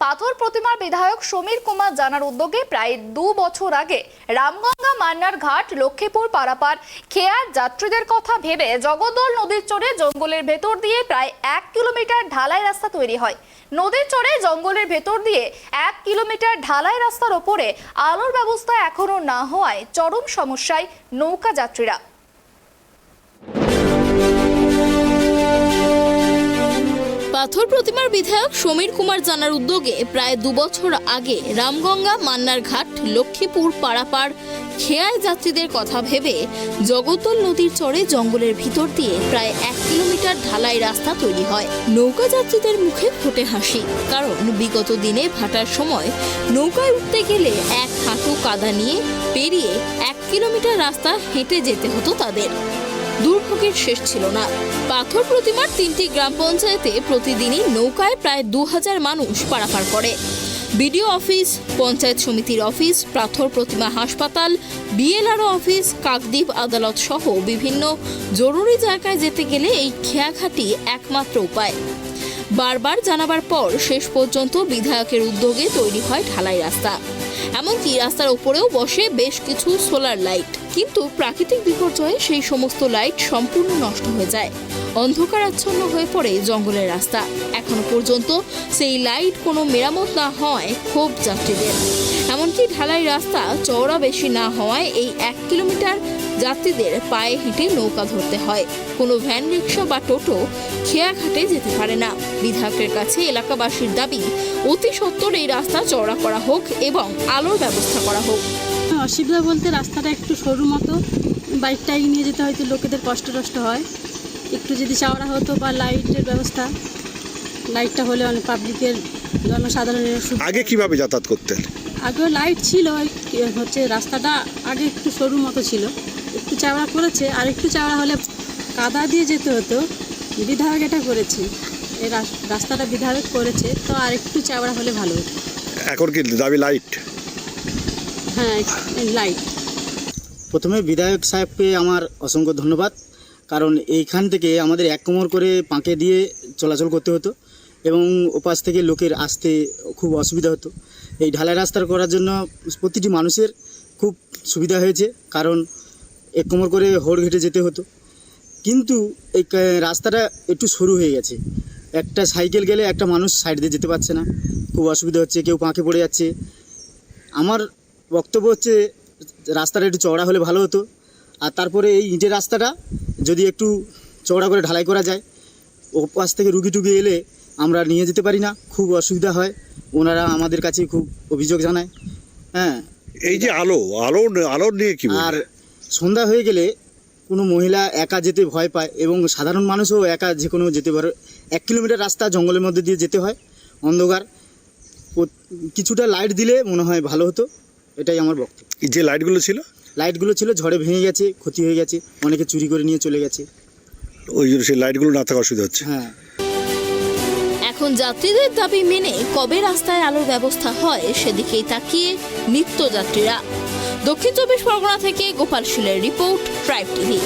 পাথর প্রতিমার বিধায়ক সমীর কুমার জানার উদ্যোগে প্রায় 2 বছর আগে রামগঙ্গা মান্নার ঘাট লক্ষ্মীপুর পারাপার খেয়ার যাত্রীদের কথা ভেবে জগদ্দল নদীর চরে জঙ্গলের ভেতর দিয়ে প্রায় 1 কিলোমিটার ঢালাই রাস্তা তৈরি হয়। নদীর চরে জঙ্গলের ভেতর দিয়ে 1 কিলোমিটার ঢালাই রাস্তার ওপরে আলোর ব্যবস্থা এখনো না হওয়ায় চরম সমস্যায় নৌকা যাত্রীরা। পাথর প্রতিমার বিধায়ক সমীর কুমার জানার উদ্যোগে প্রায় 2 বছর আগে রামগঙ্গা মান্নার ঘাট লক্ষ্মীপুর পারাপার খেয়ায় যাত্রীদের কথা ভেবে জগদ্দল নদীর চরে জঙ্গলের ভিতর দিয়ে প্রায় 1 কিলোমিটার ঢালাই রাস্তা তৈরি হয়। নৌকা যাত্রীদের মুখে ফোটে হাসি, কারণ বিগত দিনে ভাটার সময় নৌকায় উঠতে গেলে 1 হাঁটু কাদা নিয়ে পেরিয়ে 1 কিলোমিটার রাস্তা হেঁটে যেতে হতো তাদের। দুর্ভোগের শেষ ছিল না। পাথর প্রতিমার 3টি গ্রাম পঞ্চায়েতে প্রতিদিনই নৌকায় প্রায় 2000 মানুষ পারাপার করে। বিডিও অফিস, পঞ্চায়েত সমিতির অফিস, পাথর প্রতিমা হাসপাতাল, বিএলআরও অফিস, কাকদ্বীপ আদালত সহ বিভিন্ন জরুরি জায়গায় যেতে গেলে এই খেয়াঘাটি একমাত্র উপায়। বারবার জানাবার পর শেষ পর্যন্ত বিধায়কের উদ্যোগে তৈরি হয় ঢালাই রাস্তা। এমনকি রাস্তার উপরেও বসে বেশ কিছু সোলার লাইট, কিন্তু প্রাকৃতিক বিপর্যয়ে সেই সমস্ত লাইট সম্পূর্ণ নষ্ট হয়ে যায়। অন্ধকারাচ্ছন্ন হয়ে পড়ে জঙ্গলের রাস্তা। এখনো পর্যন্ত সেই লাইট কোনো মেরামত না হওয়ায় ক্ষোভ যাত্রীদের। এমনকি ঢালাই রাস্তা চওড়া বেশি না হওয়ায় এই 1 কিলোমিটার যাত্রীদের পায়ে হেঁটে নৌকা ধরতে হয়। কোনো ভ্যান, রিক্সা বা টোটো খেয়াঘাটে যেতে পারে না। বিধায়কের কাছে এলাকাবাসীর দাবি, অতি সত্বর এই রাস্তা চওড়া করা হোক এবং আলোর ব্যবস্থা করা হোক। অসুবিধা বলতে রাস্তাটা একটু সরু মতো, বাইকটাই নিয়ে যেতে হয়তো লোকেদের কষ্ট হয়। একটু যদি চওড়া হতো বা লাইটের ব্যবস্থা, লাইটটা হলে অনেক পাবলিকের জনসাধারণের। আগে কিভাবে যাতায়াত করতেন? আগে লাইট ছিল, হচ্ছে রাস্তাটা আগে একটু সরু মতো ছিল, একটু চওড়া করেছে। আর একটু চওড়া হলে কাদা দিয়ে যেতে হতো। বিধায়ক এটা করেছে, এই রাস্তাটা বিধায়ক করেছে, তো আর একটু চওড়া হলে ভালো হতো। এখন কি দাবি লাইট? হ্যাঁ, লাইট। প্রথমে বিধায়ক সাহেবকে আমার অসংখ্য ধন্যবাদ, কারণ এইখান থেকে আমাদের 1 কোমর করে পাঁকে দিয়ে চলাচল করতে হতো এবং ওপাশ থেকে লোকের আসতে খুব অসুবিধা হতো। এই ঢালাই রাস্তা করার জন্য প্রতিটি মানুষের খুব সুবিধা হয়েছে, কারণ 1 কোমর করে হোড় ঘেটে যেতে হতো। কিন্তু এই রাস্তাটা একটু সরু হয়ে গেছে, একটা সাইকেল গেলে একটা মানুষ সাইড দিয়ে যেতে পারছে না, খুব অসুবিধা হচ্ছে, কেউ পাঁকে পড়ে যাচ্ছে। আমার বক্তব্য হচ্ছে রাস্তাটা একটু চওড়া হলে ভালো হতো। আর তারপরে এই ইটের রাস্তাটা যদি একটু চওড়া করে ঢালাই করা যায়, ও পাশ থেকে রুগী টুগি এলে আমরা নিয়ে যেতে পারি না, খুব অসুবিধা হয়। ওনারা আমাদের কাছে খুব অভিযোগ জানায়। হ্যাঁ, এই যে আলো নিয়ে কি? আর সন্ধ্যা হয়ে গেলে কোনো মহিলা একা যেতে ভয় পায় এবং সাধারণ মানুষও একা যে কোনো যেতে পারে। 1 কিলোমিটার রাস্তা জঙ্গলের মধ্যে দিয়ে যেতে হয়, অন্ধকার। কিছুটা লাইট দিলে মনে হয় ভালো হতো, এটাই আমার বক্তব্য। যে লাইটগুলো ছিল ঝড়ে ভেঙে গেছে, ক্ষতি হয়ে গেছে, অনেকে চুরি করে নিয়ে চলে গেছে। ওই জন্য সেই লাইটগুলো না থাকা অসুবিধা হচ্ছে। হ্যাঁ, এখন যাত্রীদের দাবি মেনে কবে রাস্তায় আলোর ব্যবস্থা হয় সেদিকেই তাকিয়ে নিত্যযাত্রীরা। দক্ষিণ 24 পরগনা থেকে গোপাল শীলের রিপোর্ট, ট্রাইব টিভি।